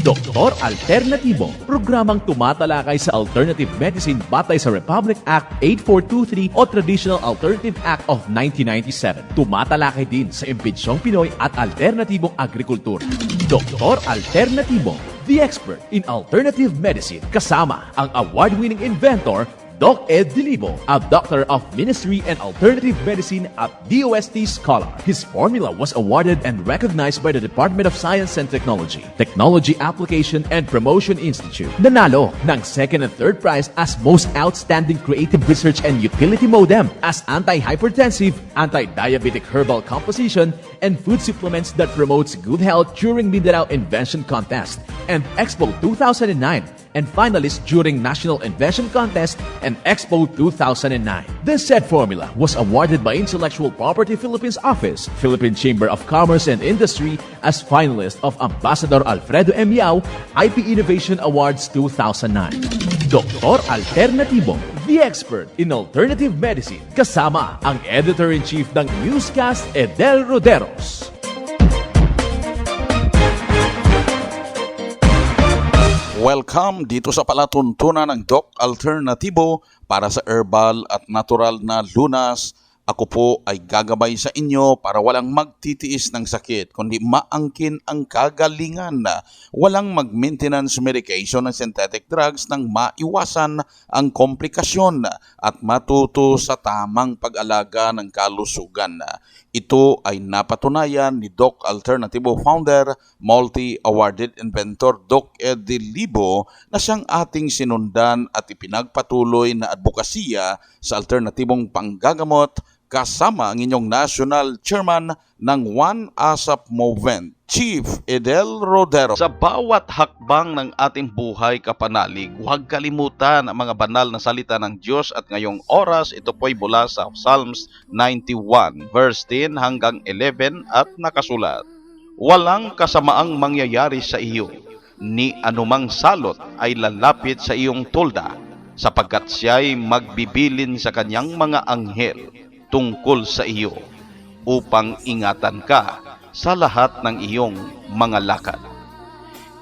Doktor Alternatibo, programang tumatalakay sa alternative medicine batay sa Republic Act 8423 o Traditional Alternative Act of 1997. Tumatalakay din sa impinsyong Pinoy at alternatibong agrikultura. Doktor Alternatibo, the expert in alternative medicine, kasama ang award-winning inventor Doc Ed Dilibo, a doctor of ministry and alternative medicine at DOST Scholar. His formula was awarded and recognized by the Department of Science and Technology, Technology Application and Promotion Institute. Nanalo ng second and third prize as Most Outstanding Creative Research and Utility Modem as anti-hypertensive, anti-diabetic herbal composition, and food supplements that promotes good health during Mindanao Invention Contest and Expo 2009, and finalist during National Invention Contest and Expo 2009. The said formula was awarded by Intellectual Property Philippines Office, Philippine Chamber of Commerce and Industry as finalist of Ambassador Alfredo M. Yao IP Innovation Awards 2009. Doktor Alternatibo, the expert in alternative medicine, kasama ang Editor-in-Chief ng Newscast, Edel Roderos. Welcome dito sa palatuntunan ng Doc Alternatibo para sa herbal at natural na lunas. Ako po ay gagabay sa inyo para walang magtitiis ng sakit, kundi maangkin ang kagalingan. Walang mag-maintenance medication ng synthetic drugs nang maiwasan ang komplikasyon at matuto sa tamang pag-alaga ng kalusugan. Ito ay napatunayan ni Doc Alternatibo founder, multi-awarded inventor Doc Ed Dilibo na siyang ating sinundan at ipinagpatuloy na advokasya sa alternatibong panggagamot kasama ang inyong national chairman ng One ASAP Movement, Chief Edel Rodero. Sa bawat hakbang ng ating buhay kapanalig, huwag kalimutan ang mga banal na salita ng Diyos at ngayong oras ito po'y mula sa Psalms 91 verse 10 hanggang 11 at nakasulat. Walang kasamaang mangyayari sa iyo, ni anumang salot ay lalapit sa iyong tulda, sapagkat siya'y magbibilin sa kanyang mga anghel tungkol sa iyo, upang ingatan ka sa lahat ng iyong mga lakad.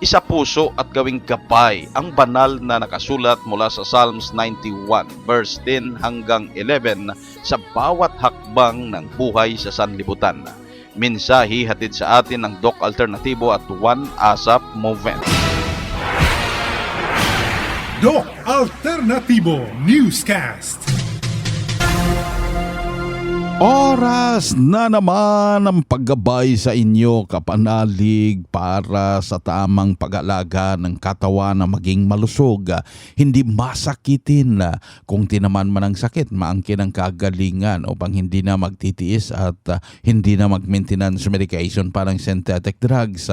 Isa puso at gawing gabay ang banal na nakasulat mula sa Psalms 91 verse 10 hanggang 11 sa bawat hakbang ng buhay sa sanlibutan. Mensahe hatid sa atin ng Doc Alternatibo at One ASAP Movement. Doc Alternatibo Newscast. Oras na naman ang paggabay sa inyo kapanalig para sa tamang pag-alaga ng katawan na maging malusog, hindi masakitin. Kung tinaman man ang sakit, maangkin ang kagalingan upang hindi na magtitiis at hindi na mag-maintenance medication parang synthetic drugs.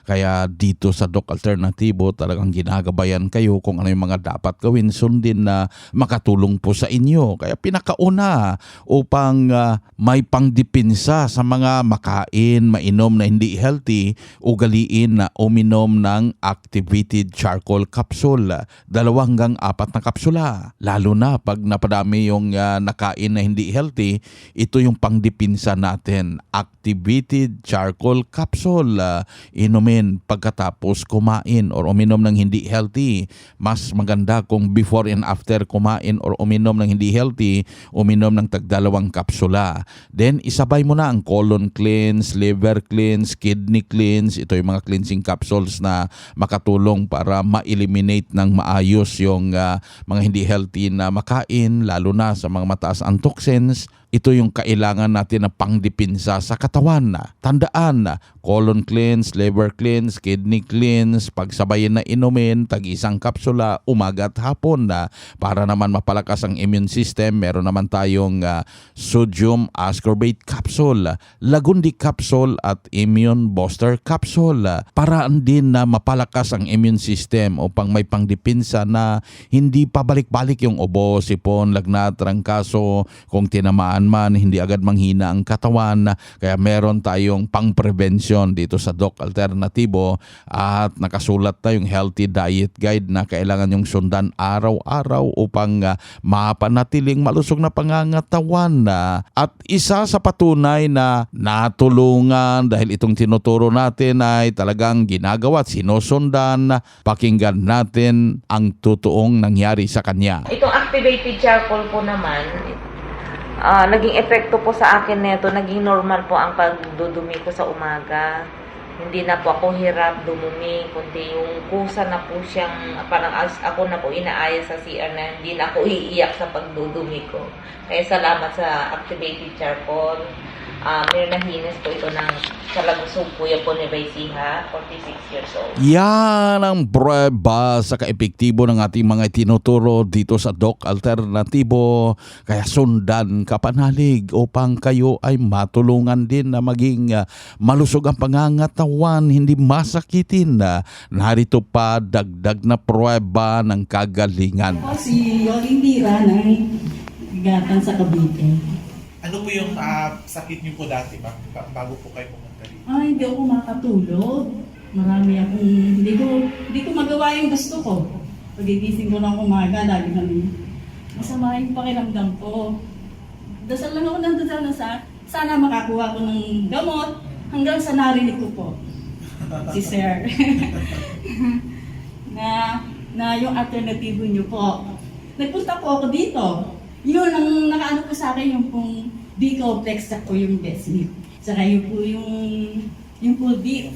Kaya dito sa Doc Alternatibo talagang ginagabayan kayo kung ano yung mga dapat gawin, sundin na makatulong po sa inyo. Kaya pinakauna upang may pangdipinsa sa mga makain, mainom na hindi healthy, ugaliin na uminom ng activated charcoal capsule. 2 hanggang 4 na kapsula. Lalo na pag napadami yung nakain na hindi healthy, ito yung pangdipinsa natin. Activated charcoal capsule. Inumin pagkatapos kumain or uminom ng hindi healthy. Mas maganda kung before and after kumain or uminom ng hindi healthy, uminom ng tag-2 kapsula. Then isabay mo na ang colon cleanse, liver cleanse, kidney cleanse. Ito yung mga cleansing capsules na makatulong para ma-eliminate ng maayos yung mga hindi healthy na makain, lalo na sa mga mataas ang toxins. Ito yung kailangan natin na pangdipinsa sa katawan. Tandaan na colon cleanse, liver cleanse, kidney cleanse, pagsabayin na inumin, tag-1 kapsula, umaga at hapon na para naman mapalakas ang immune system. Meron naman tayong sodium ascorbate capsule, lagundi capsule at immune booster capsule. Paraan din na mapalakas ang immune system upang may pangdipinsa na hindi pabalik-balik yung ubo, sipon, lagnat, trangkaso kung tinamaan kailanman hindi agad manghina ang katawan. Kaya meron tayong pang-prevention dito sa Doc Alternatibo at nakasulat na yung healthy diet guide na kailangan yung sundan araw-araw upang mapanatiling malusog na pangangatawan. At isa sa patunay na natulungan dahil itong tinuturo natin ay talagang ginagawa at sinusundan, pakinggan natin ang totoong nangyari sa kanya. Itong activated charcoal po naman, naging epekto po sa akin nito, naging normal po ang pagdudumi ko sa umaga. Hindi na po ako hirap dumumi, kundi yung kusa na po siyang, parang ako na po inaaya sa CR na hindi na ako iiyak sa pagdudumi ko. Kaya salamat sa activated charcoal. May nahinis po ito ng Salagusog po yan po ni Baisiha, 46 years old. Yan ang prueba sa kaepektibo ng ating mga tinuturo dito sa Doc Alternatibo. Kaya sundan kapanalig upang kayo ay matulungan din na maging malusog ang pangangatawan, hindi masakitin. Narito pa dagdag na prueba ng kagalingan. Ako si Olindira ng Gatan sa Cavite. Ano po yung sakit niyo po dati bago po kayo pumunta dito? Hindi ako makatulog. Marami akong, hindi ko magawa yung gusto ko. Pagigising ko ng umaga, lagi kami masama yung pakiramdam ko. Dasal lang ako ng dasal na sana makakuha ko ng gamot hanggang sa narinig ko po si Sir. na yung alternatibo niyo po. Nagpunta po ako dito. Yun, ang nakaano po sa akin yung pong B-complex sa po yung best meat. Saka yun po yung full beef.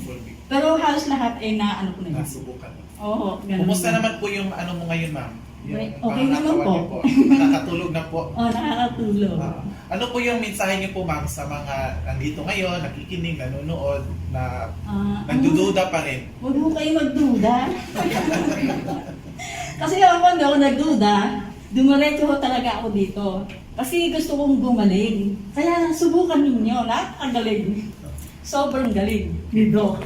Pero halos lahat ay naano ko na yun. Nasubukan. Oo, ganun. Kumusta naman po yung ano mo ngayon, ma'am? Okay naman po. Nakakatulog na po. Nakakatulog. Ano po yung mensahe niyo po, ma'am, sa mga nandito ngayon, nakikinig, nanonood, na nagdududa pa rin? Huwag mo kayo magduda. Kasi ako hindi ako nagduda. Dumiretso ko talaga ako dito. Kasi gusto kong gumaling. Kaya subukan ninyo. Nakakagaling. Sobrang galing. Dito.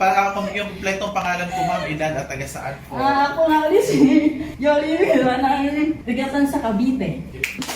Para yung kompletong pangalan po, ma'am, edad at taga saan po? Ako nga ulit si Yoli Mira na Gatan sa Cavite.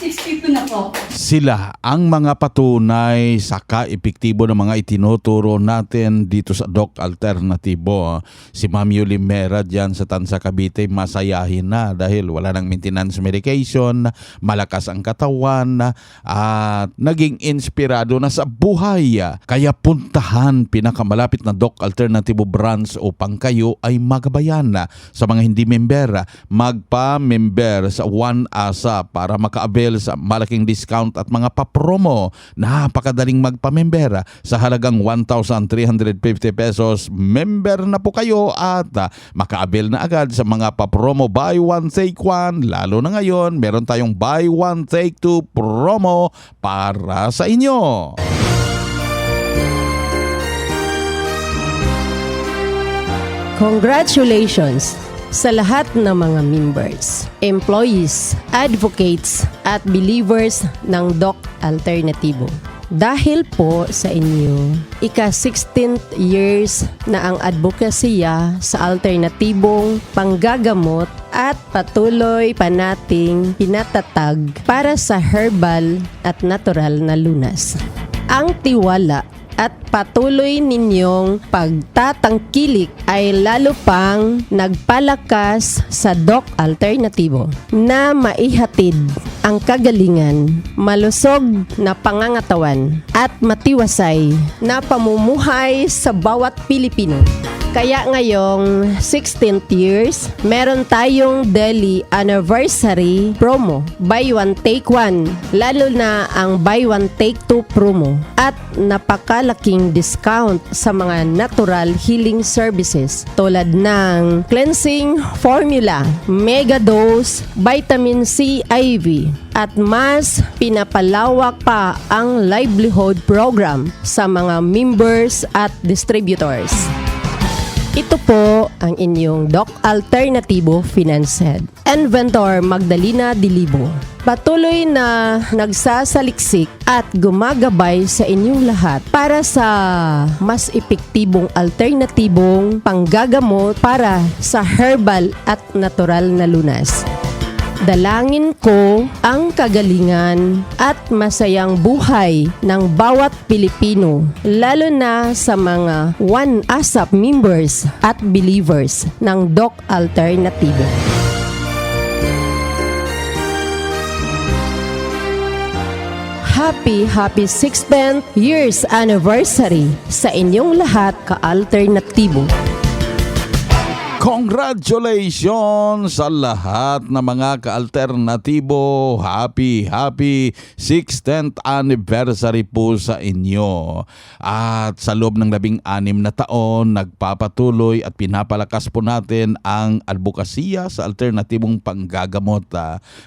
62 na po. Sila ang mga patunay sa kaepektibo ng mga itinuturo natin dito sa Doc Alternatibo. Si Ma'am Yuli Mera dyan sa Tansa Cavite, masayahin na dahil wala nang maintenance medication, malakas ang katawan at naging inspirado na sa buhay. Kaya puntahan pinakamalapit na Doc Alternatibo branch upang kayo ay magabayan. Sa mga hindi member, magpa-member sa One Asa para maka-avail sa malaking discount at mga papromo. Napakadaling magpa-member sa halagang 1,350 pesos. Member na po kayo at maka-avail na agad sa mga papromo buy one take one. Lalo na ngayon, meron tayong buy one take two promo para sa inyo. Congratulations sa lahat ng mga members, employees, advocates at believers ng Doc Alternatibo. Dahil po sa inyo, ika-16th years na ang advokasya sa alternatibong panggagamot at patuloy pa nating pinatatag para sa herbal at natural na lunas. Ang tiwala at patuloy ninyong pagtatangkilik ay lalo pang nagpalakas sa Doc Alternatibo na maihatid ang kagalingan, malusog na pangangatawan at matiwasay na pamumuhay sa bawat Pilipino. Kaya ngayong 16th years, meron tayong daily anniversary promo. Buy one, take one. Lalo na ang buy one, take two promo. At napakalaking discount sa mga natural healing services tulad ng cleansing formula, mega dose, vitamin C IV. At mas pinapalawak pa ang livelihood program sa mga members at distributors. Ito po ang inyong Doc Alternatibo Finance Head, Inventor Magdalena Dilibo. Patuloy na nagsasaliksik at gumagabay sa inyong lahat para sa mas epektibong alternatibong panggagamot para sa herbal at natural na lunas. Dalangin ko ang kagalingan at masayang buhay ng bawat Pilipino, lalo na sa mga One ASAP members at believers ng Doc Alternatibo. Happy 16th years anniversary sa inyong lahat, ka-alternatibo. Congratulations sa lahat ng mga ka-alternatibo. Happy 16th anniversary po sa inyo. At sa loob ng 16 na taon, nagpapatuloy at pinapalakas po natin ang advokasya sa alternatibong panggagamot.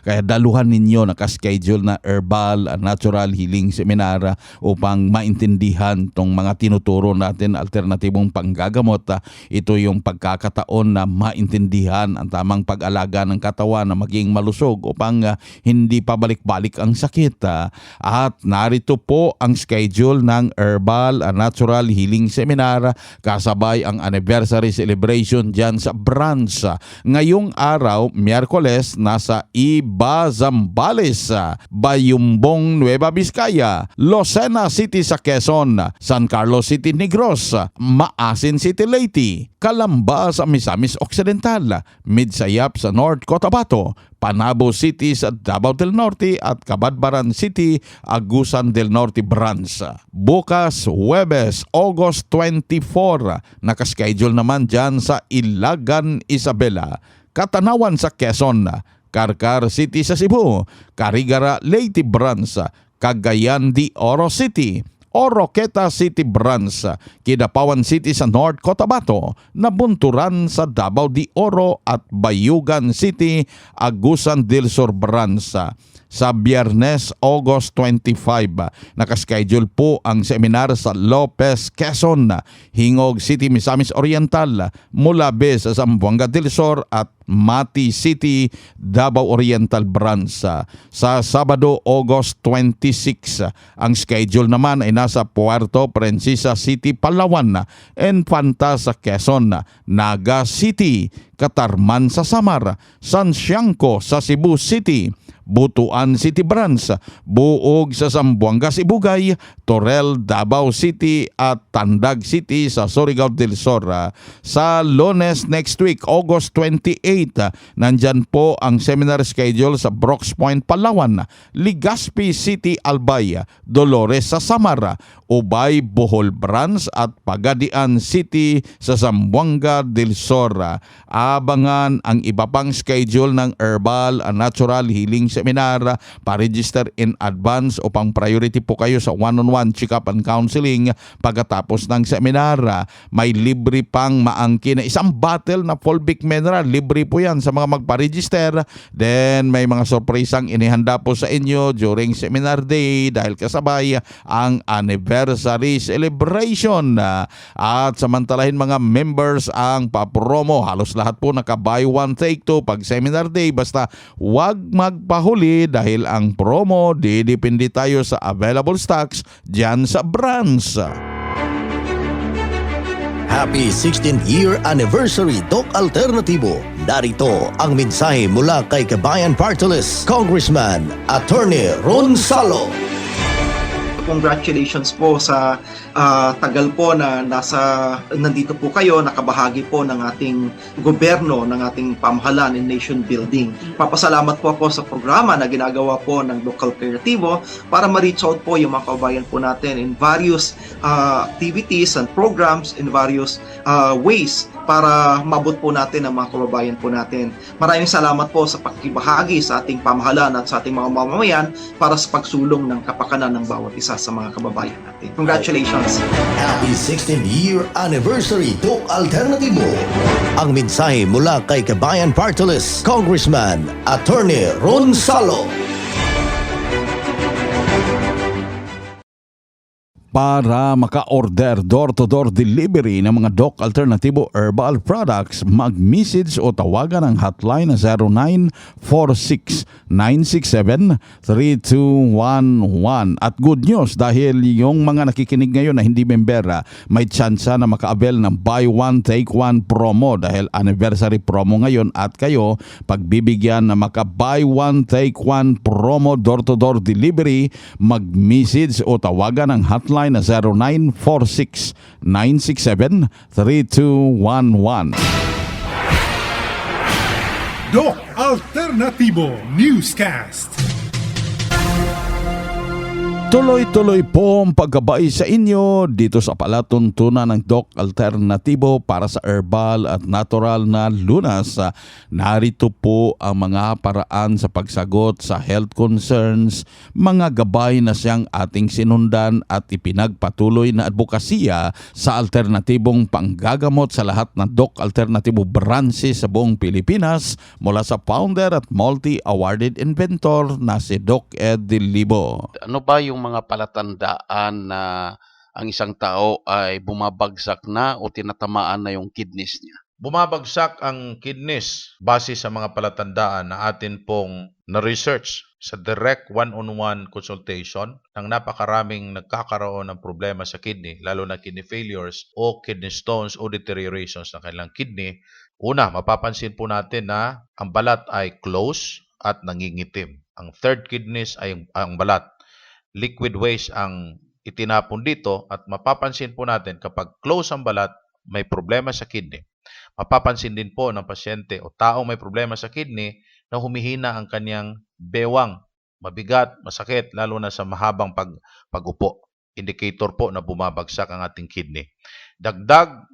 Kaya daluhan ninyo nakaschedule na herbal and natural healing seminar upang maintindihan tong mga tinuturo natin alternatibong panggagamot. Ito yung pagkakataon na maintindihan ang tamang pag-alaga ng katawan na maging malusog upang hindi pabalik-balik ang sakit. At narito po ang schedule ng Herbal and Natural Healing Seminar kasabay ang anniversary celebration dyan sa branch. Ngayong araw, Miyerkules, nasa Iba, Zambales, Bayumbong, Nueva Vizcaya, Lucena City sa Quezon, San Carlos City, Negros, Maasin City, Leyte, Calamba sa Misamis Occidental, Midsayap sa North Cotabato, Panabo City sa Davao del Norte at Cabadbaran City, Agusan del Norte Branch. Bukas, Huwebes, August 24, nakaschedule naman dyan sa Ilagan, Isabela, Katanawan sa Quezon, Karkar City sa Cebu, Carigara, Leyte Branch, Cagayan de Oro City, Oroqueta City Branch, Kidapawan City sa North Cotabato, Nabunturan sa Davao de Oro at Bayugan City, Agusan del Sur Branch. Sa Biyernes, August 25, nakaschedule po ang seminar sa Lopez, Quezon, Hingog City, Misamis Oriental, Mulabe sa Zamboanga del Sur at Mati City, Davao Oriental Branch. Sa Sabado, August 26, ang schedule naman ay nasa Puerto Princesa City, Palawan, Infanta sa Quezon, Naga City, Katarman sa Samar, San Siangco sa Cebu City, Butuan City Branch, Buog sa Zamboanga, Sibugay, Torel, Davao City at Tandag City sa Surigao del Sur. Sa Lunes next week, August 28, nandyan po ang seminar schedule sa Brooks Point, Palawan, Legazpi City, Albay, Dolores sa Samar, Ubay, Bohol Branch at Pagadian City sa Zamboanga del Sur. Abangan ang iba pang schedule ng Herbal and Natural Healing Seminar. Pa-register in advance upang priority po kayo sa one-on-one check-up and counseling pagkatapos ng seminar. May libre pang maangkin na isang bottle na Fulvic Mineral. Libre po yan sa mga magpa-register. Then may mga sorpresang inihanda po sa inyo during seminar day dahil kasabay ang anniversary celebration. At samantalahin mga members ang papromo. Halos lahat po naka-buy one take two pag seminar day. Basta wag magpahuli dahil ang promo didepende tayo sa available stocks dyan sa branch. Happy 16th year anniversary Doc Alternatibo. Narito ang mensahe mula kay Kabayan Party List, Congressman Attorney Ron Salo. Congratulations po sa tagal po na nandito po kayo, nakabahagi po ng ating gobyerno, ng ating pamahalaan in nation building. Papasalamat po ako sa programa na ginagawa po ng Doc Alternatibo para ma-reach out po yung mga kabayan po natin in various activities and programs, in various ways para mabot po natin ang mga kababayan po natin. Maraming salamat po sa pagkibahagi sa ating pamahalaan at sa ating mga mamamayan para sa pagsulong ng kapakanan ng bawat isa sa mga kababayan natin. Congratulations! Happy 16th year anniversary Doc Alternatibo. Ang mensahe mula kay Kabayan Party List, Congressman Attorney Ron Salo. Para maka-order door-to-door delivery ng mga Doc Alternativo Herbal Products, mag-message o tawagan ang hotline na 0946-967-3211. At good news dahil yung mga nakikinig ngayon na hindi member, may tsansa na maka-avail ng buy one take one promo dahil anniversary promo ngayon at kayo pagbibigyan na maka-buy one take one promo door-to-door delivery, mag-message o tawagan ang hotline na 0946-967-3211. Doc Alternativo Newscast. Tuloy-tuloy po ang paggabay sa inyo dito sa palatuntunan ng Doc Alternativo para sa herbal at natural na lunas. Narito po ang mga paraan sa pagsagot sa health concerns, mga gabay na siyang ating sinundan at ipinagpatuloy na advokasya sa alternatibong panggagamot sa lahat ng Doc Alternativo branches sa buong Pilipinas mula sa founder at multi-awarded inventor na si Doc Ed Libo. Ano ba yung mga palatandaan na ang isang tao ay bumabagsak na o tinatamaan na yung kidneys niya? Bumabagsak ang kidneys base sa mga palatandaan na atin pong na-research sa direct one-on-one consultation ng napakaraming nagkakaroon ng problema sa kidney, lalo na kidney failures o kidney stones o deteriorations ng kanilang kidney. Una, mapapansin po natin na ang balat ay close at nangingitim. Ang third kidneys ay ang balat. Liquid waste ang itinapon dito at mapapansin po natin kapag close ang balat, may problema sa kidney. Mapapansin din po ng pasyente o taong may problema sa kidney na humihina ang kanyang bewang, mabigat, masakit, lalo na sa mahabang pag-upo. Indicator po na bumabagsak ang ating kidney. Dagdag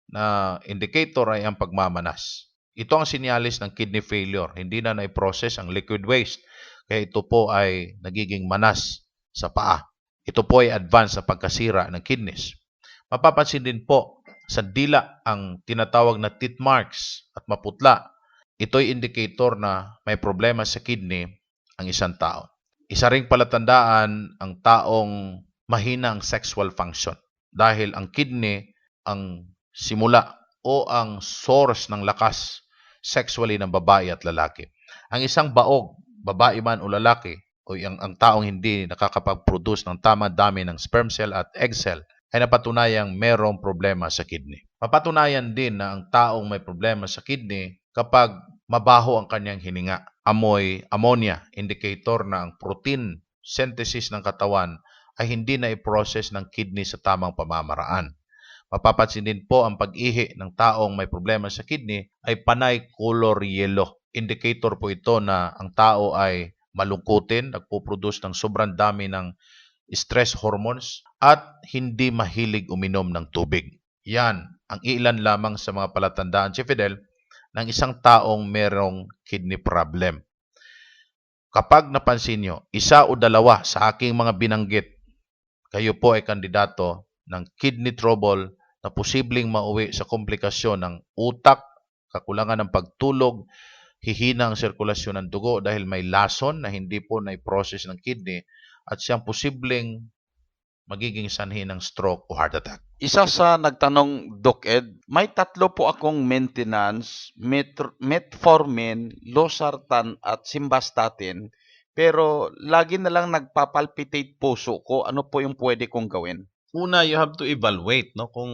na indicator ay ang pagmamanas. Ito ang sinyalis ng kidney failure. Hindi na na-process ang liquid waste. Kaya ito po ay nagiging manas sa paa. Ito po ay advance sa pagkasira ng kidneys. Mapapansin din po sa dila ang tinatawag na teeth marks at maputla. Ito'y indicator na may problema sa kidney ang isang tao. Isa ring palatandaan ang taong mahina ang sexual function dahil ang kidney ang simula o ang source ng lakas sexually ng babae at lalaki. Ang isang baog, babae man o lalaki, o ang taong hindi nakakapag-produce ng tamang dami ng sperm cell at egg cell ay napatunayang merong problema sa kidney. Mapatunayan din na ang taong may problema sa kidney kapag mabaho ang kanyang hininga. Amoy ammonia, indicator na ang protein synthesis ng katawan ay hindi na i-process ng kidney sa tamang pamamaraan. Mapapansin din po ang pag-ihi ng taong may problema sa kidney ay panay color yellow. Indicator po ito na ang tao ay malungkutin, nagpo-produce ng sobrang dami ng stress hormones at hindi mahilig uminom ng tubig. Yan ang ilan lamang sa mga palatandaan, si Fidel, ng isang taong merong kidney problem. Kapag napansin nyo, isa o dalawa sa aking mga binanggit, kayo po ay kandidato ng kidney trouble na posibleng mauwi sa komplikasyon ng utak, kakulangan ng pagtulog, hihina ang sirkulasyon ng dugo dahil may lason na hindi po na-process ng kidney at siyang posibleng magiging sanhi ng stroke o heart attack. Isa sa nagtanong, Doc Ed, may 3 po akong maintenance, metformin, losartan at simvastatin, pero lagi na lang nagpapalpitate puso ko. Ano po yung pwede kong gawin? Una, you have to evaluate kung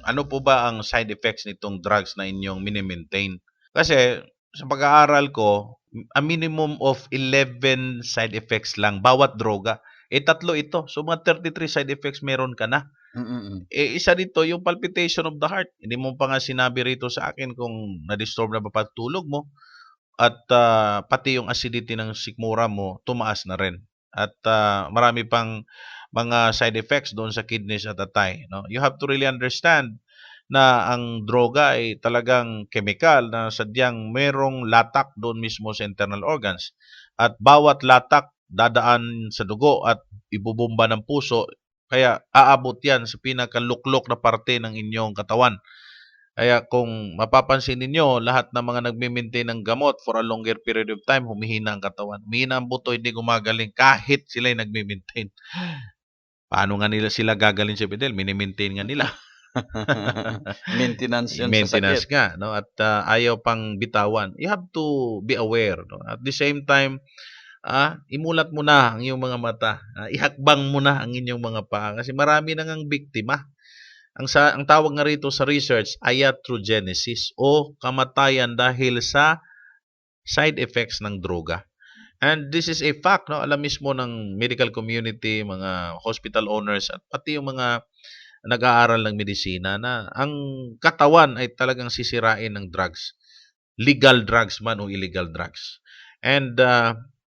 ano po ba ang side effects nitong drugs na inyong mini-maintain. Kasi sa pag-aaral ko, a minimum of 11 side effects lang bawat droga. 3 ito. So mga 33 side effects meron ka na. Isa dito yung palpitation of the heart. Hindi mo pa nga sinabi rito sa akin kung na-disturb na ba pagtulog mo. At pati yung acidity ng sikmura mo, tumaas na rin. At marami pang mga side effects doon sa kidneys at atay. No? You have to really understand na ang droga ay talagang chemical na sadyang merong latak doon mismo sa internal organs. At bawat latak dadaan sa dugo at ibubomba ng puso, kaya aabot yan sa pinakaluklok na parte ng inyong katawan. Kaya kung mapapansin ninyo, lahat ng mga nagme-maintain ng gamot for a longer period of time, humihina ang katawan. Humihina ang buto, hindi gumagaling kahit sila'y nagme-maintain. Paano nga nila sila gagaling sa hospital? Mini-maintain nga nila. Maintenance yun sa Maintenance sakit. nga, no? At ayaw pang bitawan. You have to be aware, no? At the same time, imulat mo na ang iyong mga mata. Ihakbang mo na ang inyong mga paa kasi marami nang ang biktima. Ang tawag nga rito sa research, iatrogenesis o kamatayan dahil sa side effects ng droga. And this is a fact, no? Alam mismo ng medical community, mga hospital owners at pati yung mga nag-aaral ng medisina na ang katawan ay talagang sisirain ng drugs. Legal drugs man o illegal drugs. And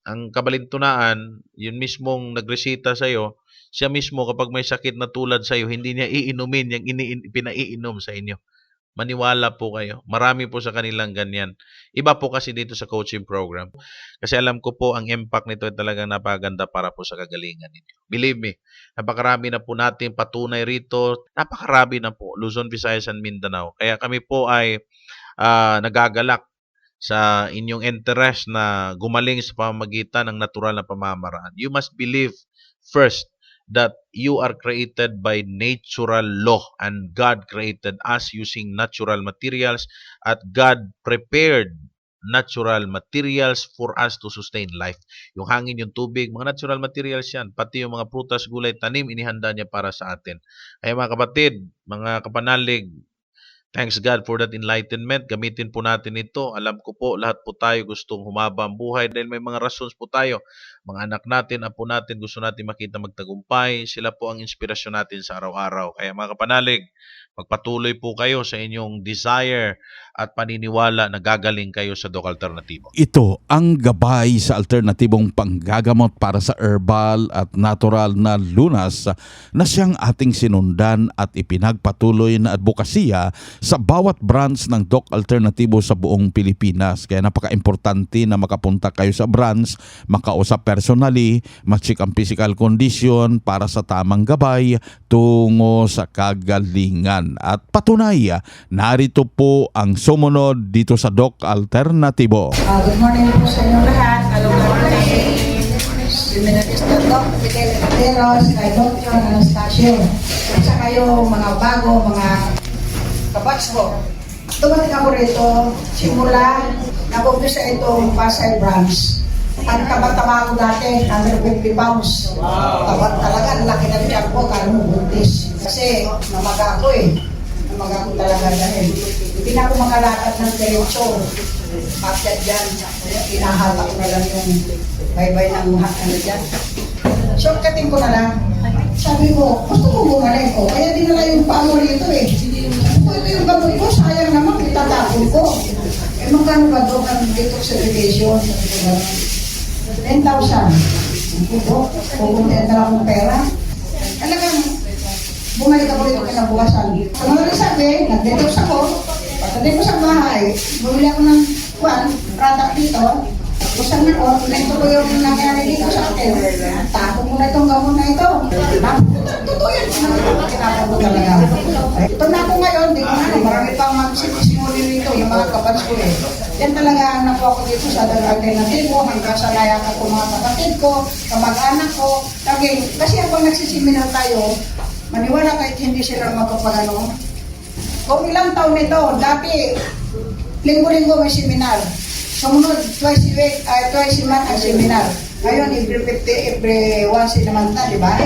ang kabalintunaan, yun mismong nagresita sa'yo, siya mismo kapag may sakit na tulad sa'yo, hindi niya iinumin yung pinaiinom sa inyo. Maniwala po kayo. Marami po sa kanilang ganyan. Iba po kasi dito sa coaching program. Kasi alam ko po ang impact nito ay talagang napaganda para po sa kagalingan ninyo. Believe me, napakarami na po natin patunay rito. Napakarami na po. Luzon, Visayas, and Mindanao. Kaya kami po ay nagagalak sa inyong interest na gumaling sa pamamagitan ng natural na pamamaraan. You must believe first that you are created by natural law and God created us using natural materials at God prepared natural materials for us to sustain life. Yung hangin, yung tubig, mga natural materials yan. Pati yung mga prutas, gulay, tanim, inihanda niya para sa atin. Kaya mga kapatid, mga kapanalig, thanks God for that enlightenment. Gamitin po natin ito. Alam ko po, lahat po tayo gustong humaba ang buhay dahil may mga rason po tayo. Mga anak natin, apo natin, gusto natin makita magtagumpay. Sila po ang inspirasyon natin sa araw-araw. Kaya mga kapanalig, magpatuloy po kayo sa inyong desire at paniniwala na gagaling kayo sa Doc Alternatibo. Ito ang gabay sa alternatibong panggagamot para sa herbal at natural na lunas na siyang ating sinundan at ipinagpatuloy na advokasya sa bawat branch ng Doc Alternatibo sa buong Pilipinas. Kaya napaka-importante na makapunta kayo sa branch, makausap personally, ma-check ang physical condition para sa tamang gabay tungo sa kagalingan. At patunay, narito po ang sumunod dito sa Doc Alternatibo. Good morning po sa inyo lahat. Hello morning. Seminarista Doc Miguel Cateros, kay Dr. Anastasio. At sa kayo mga bago, mga kabats ko. Tumating ako rito, simula, nag-umpisa itong Pasay branch. Ang taba-taba ko dati, 150 pounds. Tabat talaga, laki ng tiyan ko, kaya mo buntis. Kasi namaga ako Namaga ko talaga dahil hindi na ako makalakad ng diretso. Pakyat dyan, hinahatak na lang yung baybay ng ano dyan. Shortcutting ko na lang. Sabi ko, gusto ko gumaling ko. Kaya dinala yung pamo rito Ito yung gamot ko, sayang naman, itatapon ko. Magkano ba doon ang detoxification? 10,000. Pupuntayan na lang akong pera. Talagang, bumalik ako dito kinabukasan. Sa mga resabi, nag-detox ako. Pagdating ko sa bahay, bumili ako ng product dito. Usan na ko, ito ko yung nangyari dito sa akin. Tapo mo na itong gamot na ito. Totoo yan. Kinapa ko talaga. Ito na ako ngayon, di ko na. Marami pang magsisimuli rito, yung mga kapats ko Yan talaga nakuha ko dito sa Doc Alternatibo. Hanggang sa nayakan ko mga kapatid ko, kamag-anak ko. Kasi habang nagsiseminar tayo, maniwala kahit hindi sila magkapagano. Kung ilang taon ito, dati, linggo-linggo may seminar. Sumunod, twice a month ang seminar. Ngayon, every once in a month na, di ba?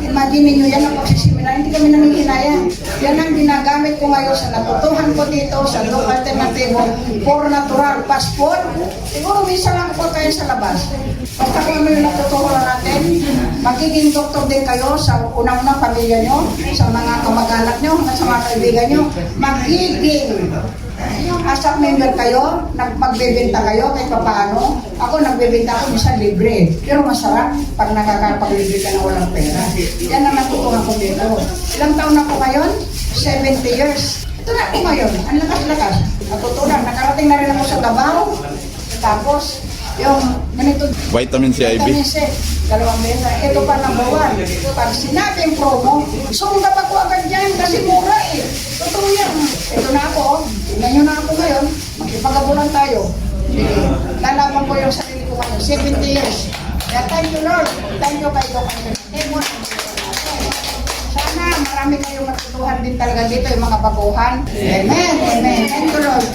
Imagine niyo yan ang pagsiseminar, hindi kami nangihinayang. Yan ang ginagamit ko ngayon sa natutuhan ko dito sa Doc Alternatibo for natural passport. Siguro minsan lang po kayo sa labas. Basta kung ano yung natutuhan natin, magiging doktor din kayo sa unang-unang pamilya nyo, sa mga kamag-anak nyo, sa mga kaibigan nyo, magiging asap member kayo, magbebenta kayo kahit paano. Ako nagbebenta ako minsan libre. Pero masarap pag nakakapag-libre ka na walang pera. Yan ang natutunan ko dito. Ilang taon na po ngayon? 70 years. Ito na po ngayon. Ang lakas-lakas. Natutunan. Nakarating na rin ako sa Davao. Tapos, yung ganito. Vitamin C, IV. Vitamin C. 2 beses. Ito pa number 1. Pag sinabing promo, sungga pa ko agad dyan kasi mura Totoo yan. Ito na ako. Tingnan nyo na ako ngayon. Magkipagabulan tayo. Lalaban ko yung sarili ko ngayon. 70 years. Kaya thank you Lord. Thank you kay Doc Alternatibo. Tuhan din talaga dito yung mga baguhan. Amen, amen. Thank you, Lord.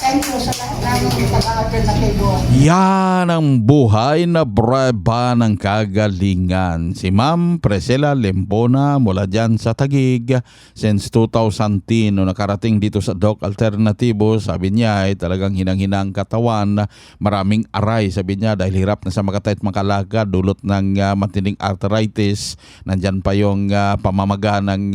Thank you sa lahat ng pag-alternatibo. Yan ang buhay na braba ng kagalingan. Si Ma'am Priscilla Lempona mula dyan sa Taguig. Since 2010, no nakarating dito sa Doc Alternatibo, sabi niya ay talagang hinang-hinang katawan. Maraming aray, sabi niya, dahil hirap na sa makatayt makalaga, dulot ng matinding arthritis. Nandyan pa yung pamamaga ng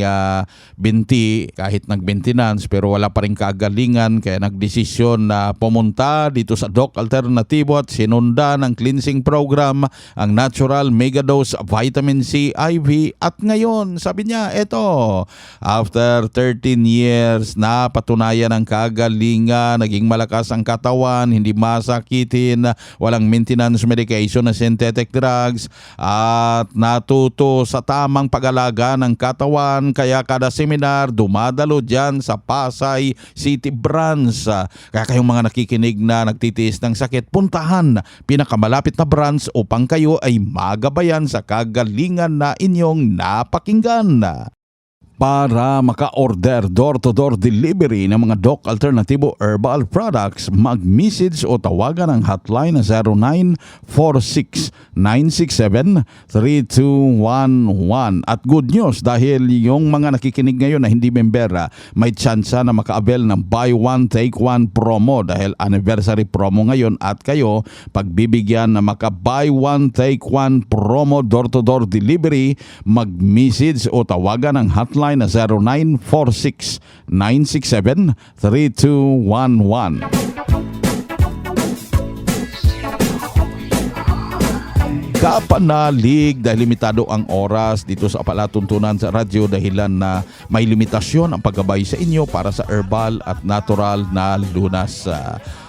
binti, kahit nag-maintenance, pero wala pa rin kagalingan, kaya nagdesisyon na pumunta dito sa Doc Alternatibo at sinunda ng cleansing program ang Natural Megadose Vitamin C IV. At ngayon, sabi niya, eto, after 13 years, napatunayan ang kagalingan, naging malakas ang katawan, hindi masakitin, walang maintenance medication na synthetic drugs, at natuto sa tamang pag-alaga ng katawan. Kaya kada seminar, dumadalo dyan sa Pasay City branch. Kaya kayong mga nakikinig na nagtitiis ng sakit, puntahan pinakamalapit na branch upang kayo ay magabayan sa kagalingan na inyong napakinggan. Para maka-order door-to-door delivery ng mga Doc Alternatibo Herbal Products, mag-message o tawagan ang hotline na 0946-967-3211. At good news, dahil yung mga nakikinig ngayon na hindi member, may tsansa na maka-avail ng buy one take one promo dahil anniversary promo ngayon, at kayo pagbibigyan na maka-buy one take one promo door-to-door delivery, mag-message o tawagan ang hotline na 0946-967-3211. Kapanalig, dahil limitado ang oras dito sa palatuntunan sa radyo dahilan na may limitasyon ang paggabay sa inyo para sa herbal at natural na lunas.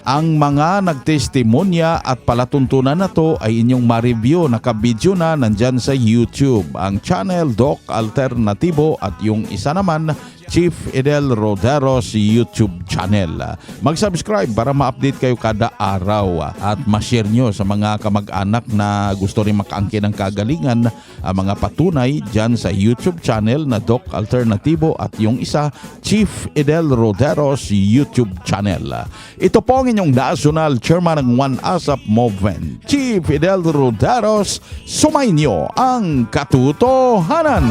Ang mga nagtestimonya at palatuntunan na to ay inyong ma-review, naka-video na nandyan sa YouTube. Ang channel Doc Alternatibo at yung isa naman Chief Edel Roderos YouTube channel. Mag-subscribe para ma-update kayo kada araw at ma-share nyo sa mga kamag-anak na gusto rin makaangkin ng kagalingan ang mga patunay dyan sa YouTube channel na Doc Alternatibo at yung isa Chief Edel Roderos YouTube channel. Ito po ang inyong National Chairman ng One ASAP Movement, Chief Edel Roderos. Sumayin nyo ang katotohanan.